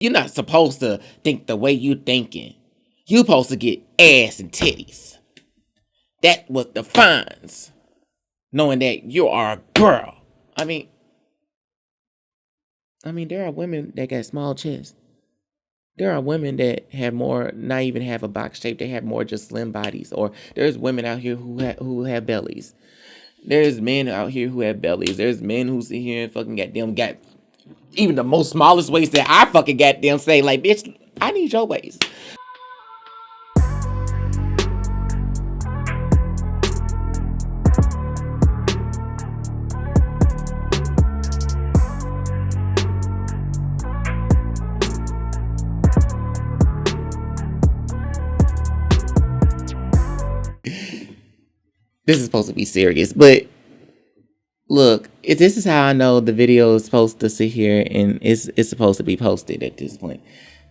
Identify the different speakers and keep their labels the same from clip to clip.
Speaker 1: You're not supposed to think the way you thinking. You're supposed to get ass and titties. That what defines knowing that you are a girl. I mean, there are women that got small chests. There are women that have more, not even have a box shape. They have more just slim bodies. Or there's women out here who have bellies. There's men out here who have bellies. There's men who sit here and fucking got even the most smallest waist that I fucking goddamn say, like, bitch, I need your waist. This is supposed to be serious, but look, this is how I know the video is supposed to sit here and it's supposed to be posted at this point.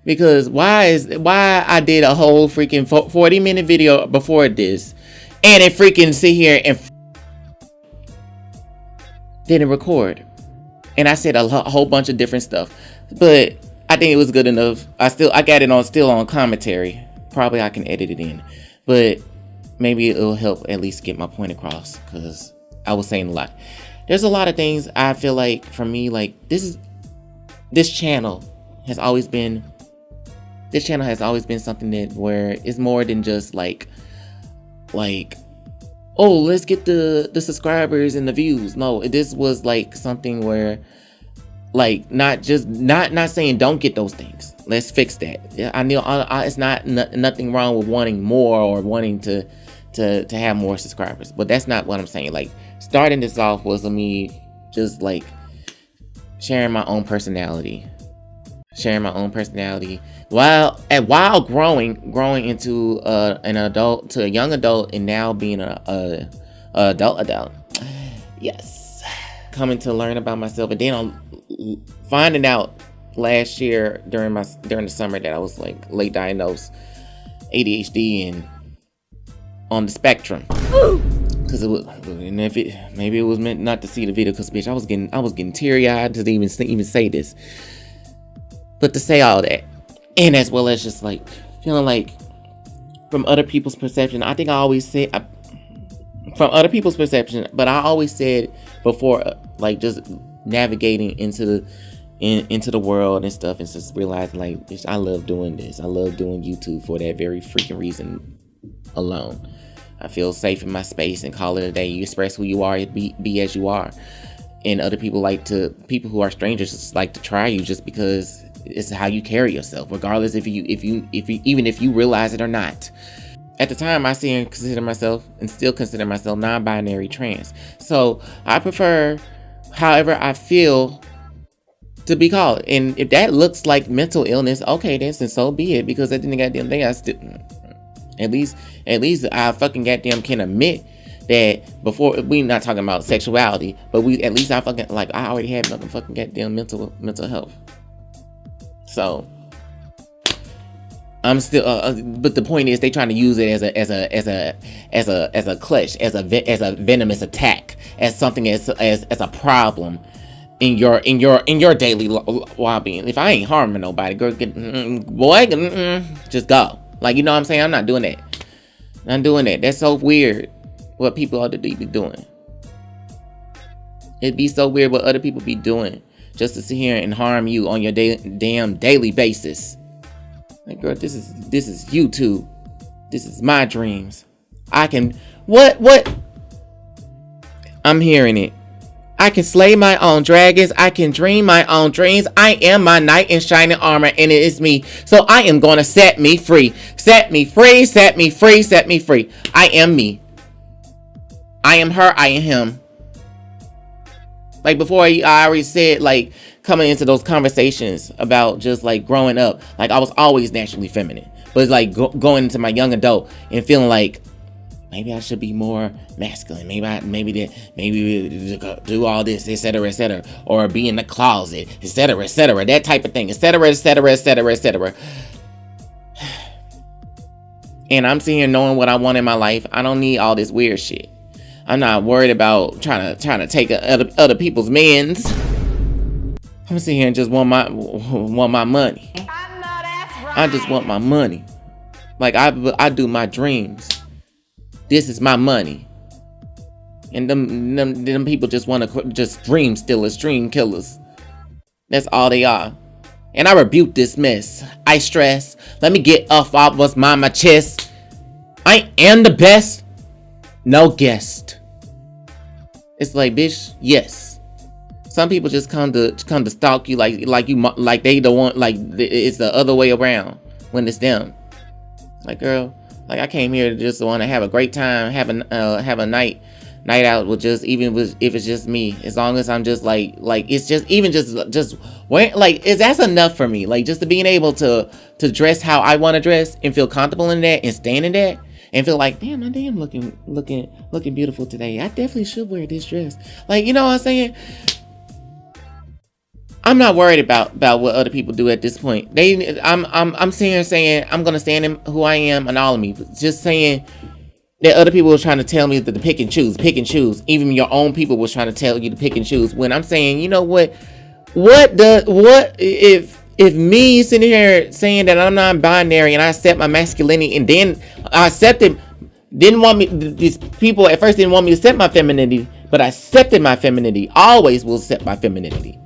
Speaker 1: Because why I did a whole freaking 40-minute video before this, and it freaking sit here and didn't record, and I said a whole bunch of different stuff, but I think it was good enough. I got it still on commentary. Probably I can edit it in, but maybe it'll help at least get my point across, because I was saying a lot. There's a lot of things I feel like, for me, like, this channel has always been something that where it's more than just like oh, let's get the subscribers and the views. No, this was like something where, like, not saying don't get those things. Let's fix that. I know it's nothing wrong with wanting more or wanting to have more subscribers, but that's not what I'm saying. Like, starting this off was me just like sharing my own personality while growing into an adult, to a young adult, and now being a adult. Yes, coming to learn about myself, and then I'm finding out last year during the summer that I was like late diagnosed ADHD and on the spectrum. Because it was, and maybe it was meant not to see the video, because bitch, I was getting teary eyed to even say this, but to say all that, and as well as just like feeling like from other people's perception. I think I always said from other people's perception, but I always said before, like, just navigating into the world and stuff, and just realizing, like, bitch, I love doing this. I love doing YouTube for that very freaking reason alone. I feel safe in my space and call it a day. You express who you are, be as you are. And other people people who are strangers just like to try you just because it's how you carry yourself, regardless if you realize it or not. At the time, I still consider myself non-binary trans. So I prefer however I feel to be called. And if that looks like mental illness, okay, then so be it. Because at the end of the goddamn day, I still, at least I fucking goddamn can admit that before, we not talking about sexuality, but I already had fucking goddamn mental health. So I'm still, but the point is, they trying to use it as a clutch, as a venomous attack, as something as a problem in your daily well-being. If I ain't harming nobody, girl, just go. Like, you know what I'm saying? I'm not doing that. That's so weird what people ought to be doing. It'd be so weird what other people be doing just to sit here and harm you on your damn daily basis. Like, girl, this is YouTube. This is my dreams. I can what? I'm hearing it. I can slay my own dragons. I can dream my own dreams. I am my knight in shining armor, and it is me. So I am gonna set me free. Set me free, set me free, set me free. I am me. I am her, I am him. Like, before, I already said, like, coming into those conversations about just like growing up, like, I was always naturally feminine. But it's like going into my young adult and feeling like maybe I should be more masculine. Maybe do all this, etc., or be in the closet, etc., that type of thing, etc. And I'm sitting here knowing what I want in my life. I don't need all this weird shit. I'm not worried about trying to take other people's men's. I'm sitting here and just want my money. I just want my money. Like I do my dreams. This is my money. And them people just want to just dream stealers, dream killers. That's all they are. And I rebuke this mess. I stress. Let me get off what's my chest. I am the best. No guest. It's like, bitch, yes. Some people just come to stalk you like they don't want, like it's the other way around when it's them. Like, girl, like I came here to just want to have a great time, have a night out with just, even if it's just me, as long as I'm just like it's just even just wearing, like, that's enough for me. Like, just to being able to dress how I want to dress and feel comfortable in that and stand in that and feel like, damn, I am looking beautiful today. I definitely should wear this dress. Like, you know what I'm saying? I'm not worried about what other people do at this point. I'm sitting here saying I'm gonna stand in who I am and all of me. Just saying that other people were trying to tell me that to pick and choose. Even your own people was trying to tell you to pick and choose. When I'm saying, you know what? What if me sitting here saying that I'm non-binary and I accept my masculinity, and then I accepted, these people at first didn't want me to accept my femininity, but I accepted my femininity. Always will accept my femininity.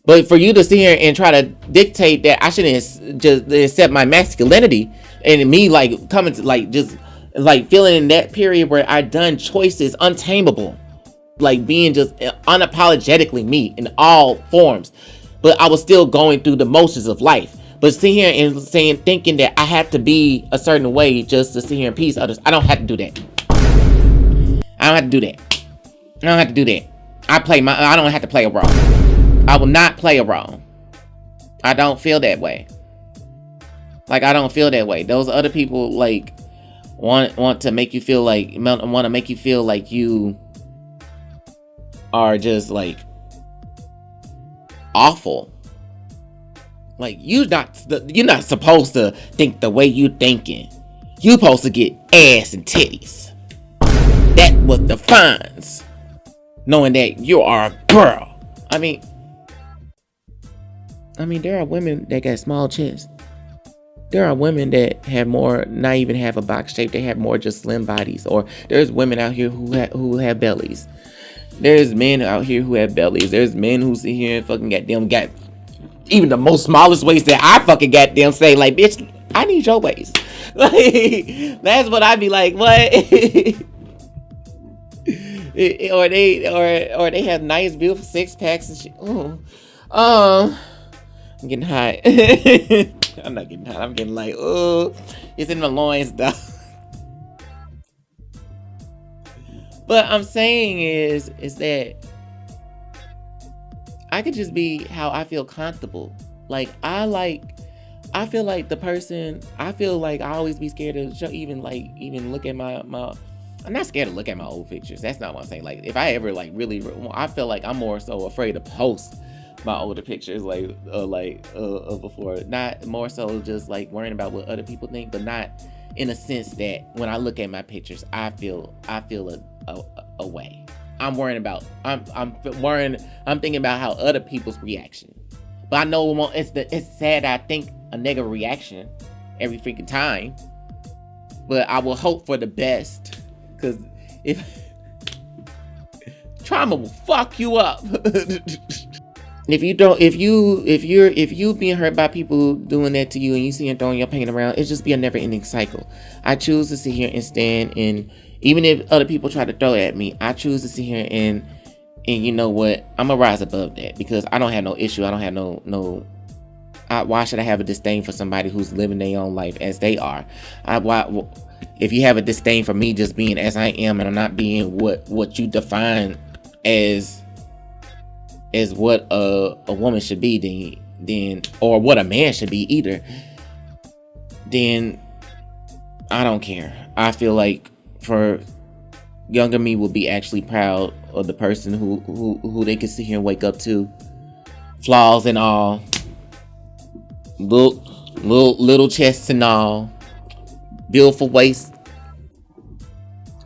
Speaker 1: But for you to sit here and try to dictate that I shouldn't just accept my masculinity, and me like coming to like just like feeling in that period where I done choices untamable, like being just unapologetically me in all forms, but I was still going through the motions of life. But sit here and thinking that I have to be a certain way just to sit here and please others. I don't have to do that. I don't have to do that. I don't have to play a role. I will not play a role. I don't feel that way. Like, I don't feel that way. Those other people like want to make you feel like you are just like awful. Like, you're not supposed to think the way you thinking. You supposed to get ass and titties. That what defines knowing that you are a girl. I mean, there are women that got small chests. There are women that have more, not even have a box shape. They have more just slim bodies. Or there's women out here who have bellies. There's men out here who have bellies. There's men who sit here and fucking got even the most smallest waist that I fucking goddamn say, like, bitch, I need your waist. Like, that's what I be like, what? or they have nice, beautiful six packs and shit. I'm getting hot. I'm not getting hot. I'm getting like, oh, it's in my loins though. But I'm saying is that I could just be how I feel comfortable. Like, I feel like the person, I feel like I always be scared to show, even look at my I'm not scared to look at my old pictures. That's not what I'm saying. Like, if I ever like really, I feel like I'm more so afraid to post my older pictures before. Not more so just like worrying about what other people think, but not in a sense that when I look at my pictures, I feel a way. I'm worrying about, I'm thinking about how other people's reaction. But I know it's sad I think a negative reaction every freaking time. But I will hope for the best, because if trauma will fuck you up. If you being hurt by people doing that to you and you see them throwing your pain around, it's just be a never-ending cycle. I choose to sit here and stand, and even if other people try to throw at me, I choose to sit here and you know what? I'm gonna rise above that, because I don't have no issue. I don't have no. Why should I have a disdain for somebody who's living their own life as they are? If you have a disdain for me just being as I am and I'm not being what you define as what a woman should be, then or what a man should be either, then I don't care. I feel like for younger me will be actually proud of the person who they can sit here and wake up to, flaws and all, little chests and all, beautiful waist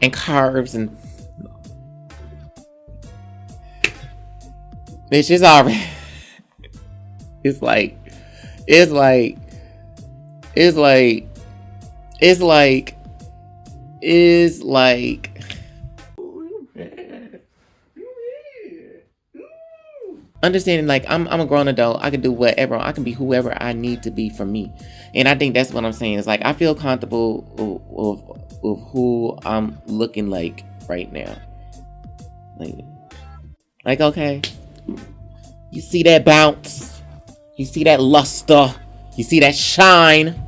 Speaker 1: and curves and bitch, it's already It's like, it's like, it's like, it's like, it's like. Understanding like I'm a grown adult, I can do whatever, I can be whoever I need to be for me. And I think that's what I'm saying. It's like I feel comfortable with who I'm looking like right now. Like okay, you see that bounce, you see that luster, you see that shine.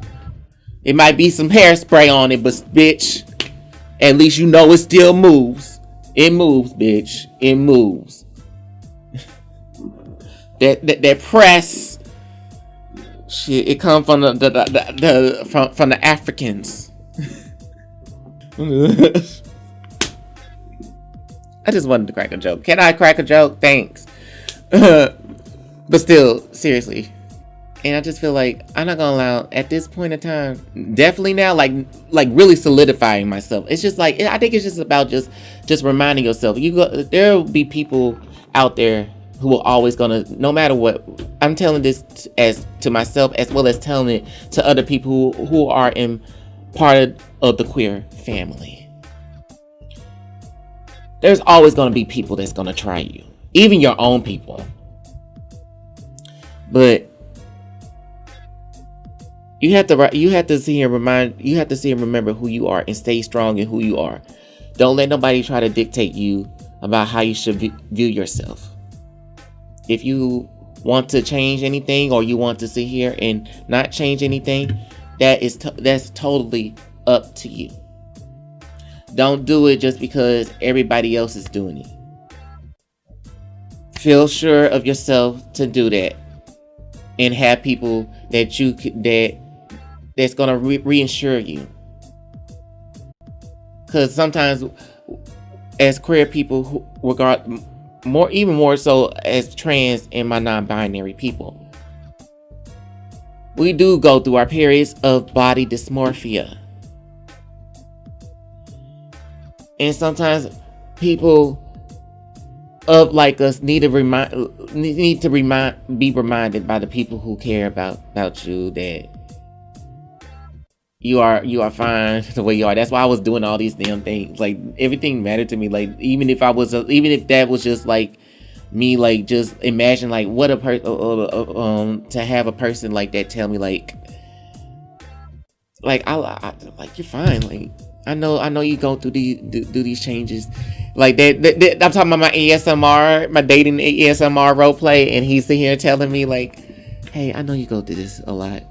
Speaker 1: It might be some hairspray on it, but bitch, at least you know it still moves. It moves, bitch. It moves. That press shit, it comes from from the Africans. I just wanted to crack a joke. Can I crack a joke? Thanks. But still, seriously. And I just feel like I'm not gonna allow at this point in time, definitely now, like really solidifying myself. It's just like I think it's just about just reminding yourself. There will be people out there who are always gonna, no matter what. I'm telling this as to myself as well as telling it to other people who are in part of the queer family. There's always gonna be people that's gonna try you, even your own people. But you have to see and remember who you are and stay strong in who you are. Don't let nobody try to dictate you about how you should view yourself. If you want to change anything or you want to sit here and not change anything, that's totally up to you. Don't do it just because everybody else is doing it. Feel sure of yourself to do that, and have people that's gonna reassure you. Because sometimes, as queer people, even more so as trans and my non-binary people, we do go through our periods of body dysmorphia. And sometimes people of like us need to be reminded by the people who care about you that you are fine the way you are. That's why I was doing all these damn things. Like everything mattered to me. Like even if that was just like me, like just imagine like what a person to have a person like that tell me like I like you're fine. Like I know you go through these changes. Like that I'm talking about my ASMR, my dating ASMR role play, and he's sitting here telling me like, hey, I know you go through this a lot.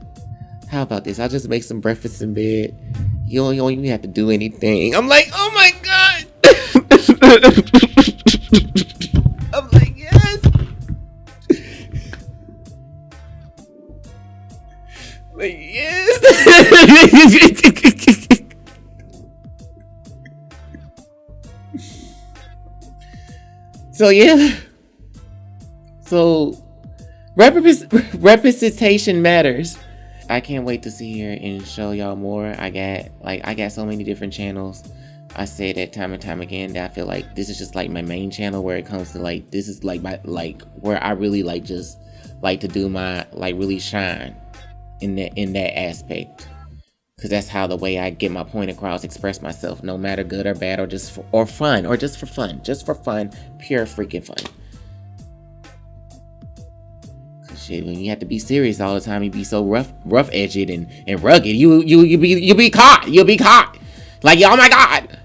Speaker 1: How about this? I'll just make some breakfast in bed. You don't even have to do anything. I'm like, oh my god. I'm like, yes. Like, yes. So yeah. So representation matters. I can't wait to see here and show y'all more. I got so many different channels. I say that time and time again that I feel like this is just like my main channel where it comes to like this is like my like where I really like just like to do my like really shine in that aspect, because that's how the way I get my point across, express myself, no matter good or bad or just for fun, pure freaking fun. Shit, when you have to be serious all the time, you be so rough edged and rugged. You'll be caught. Like, oh my god,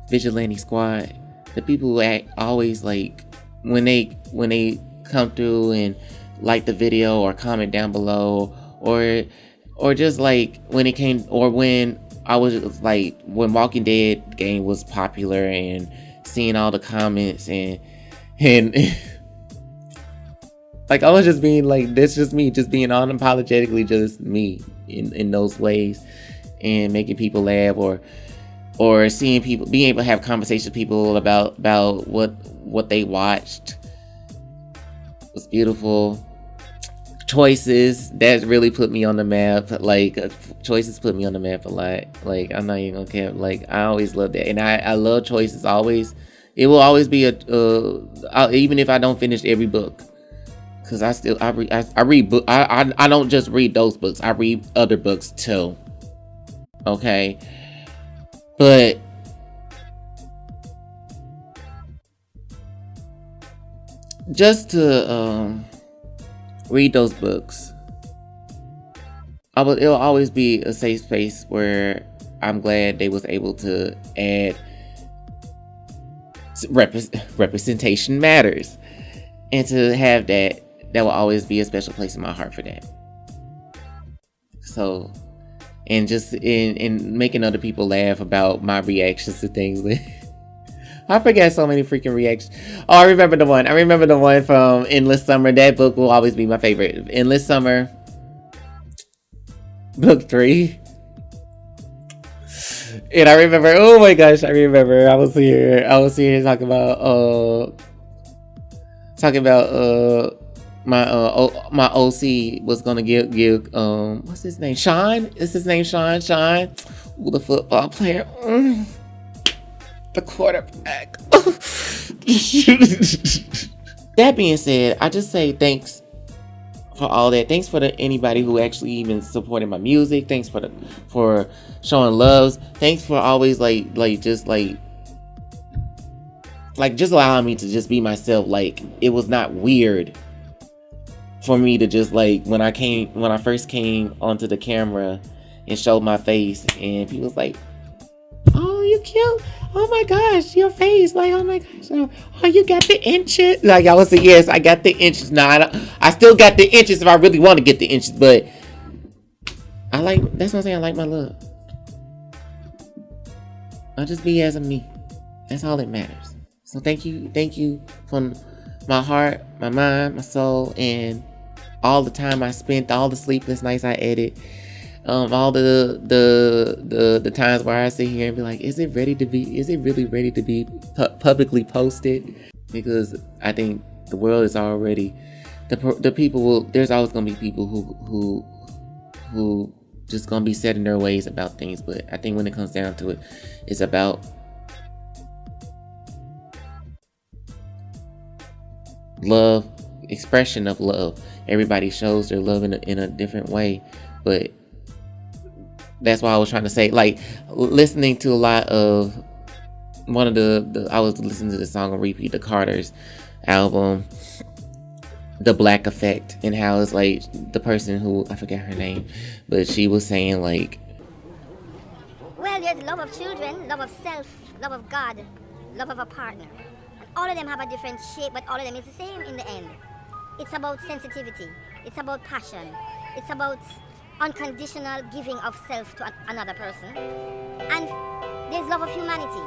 Speaker 1: Vigilante Squad, the people who act always like when they come through and like the video or comment down below or just like when it came or when I was like when Walking Dead game was popular and seeing all the comments and like I was just being like, that's just me, just being unapologetically just me in those ways, and making people laugh or seeing people, being able to have conversations with people about what they watched was beautiful. Choices that really put me on the map. Like Choices put me on the map a lot. Like I'm not even gonna care. Like I always love that, and I love Choices always. It will always be even if I don't finish every book. because I read book. I don't just read those books. I read other books too. Okay, but just to read those books, it'll always be a safe space where I'm glad they was able to add representation matters, and to have that will always be a special place in my heart for that. So, and just in making other people laugh about my reactions to things. I forget so many freaking reactions. Oh, I remember the one. From Endless Summer. That book will always be my favorite. Endless Summer, book 3. And I remember, oh my gosh, I was here talking about my OC was gonna give what's his name? Sean? Is his name Sean? Ooh, the football player. The quarterback. That being said, I just say thanks for all that. Thanks for anybody who actually even supported my music. Thanks for showing loves. Thanks for always just allowing me to just be myself. Like, it was not weird for me to just when I first came onto the camera and showed my face, and people was like, "Oh, you cute. Oh my gosh, your face. Like, oh my gosh. Oh, you got the inches." Like, I was like, yes, I got the inches. Nah, I still got the inches if I really want to get the inches, but that's what I'm saying. I like my look. I'll just be as a me. That's all that matters. So thank you from my heart, my mind, my soul, and all the time I spent, all the sleepless nights I edit. All the times where I sit here and be like, is it really ready to be publicly posted? Because I think the world is already, the people will, there's always gonna be people who just gonna be set in their ways about things. But I think when it comes down to it, it's about love, expression of love. Everybody shows their love in a different way, but that's why I was trying to say, listening to a lot of I was listening to the song on repeat, the Carter's album, The Black Effect, and how it's the person who, I forget her name, but she was saying
Speaker 2: well, there's love of children, love of self, love of God, love of a partner. And all of them have a different shape, but all of them is the same in the end. It's about sensitivity. It's about passion. It's about unconditional giving of self to another person. And there's love of humanity.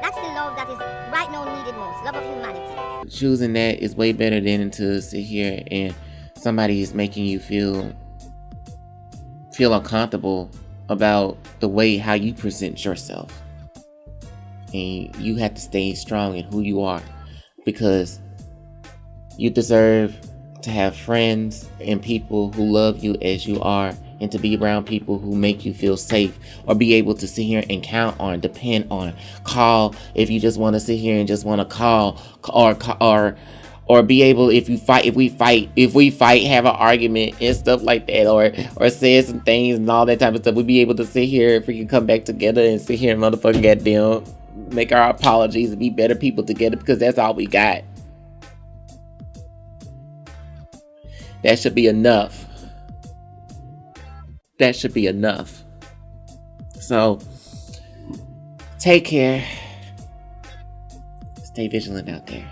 Speaker 2: That's the love that is right now needed most. Love of humanity.
Speaker 1: Choosing that is way better than to sit here and somebody is making you feel uncomfortable about the way how you present yourself. And you have to stay strong in who you are, because you deserve to have friends and people who love you as you are, and to be around people who make you feel safe, or be able to sit here and count on, depend on, call if you just want to sit here and just want to call, or be able, if we fight, have an argument and stuff like that, or say some things and all that type of stuff, we'd be able to sit here and freaking come back together and sit here and motherfucking goddamn make our apologies and be better people together, because that's all we got. That should be enough. That should be enough. So, take care. Stay vigilant out there.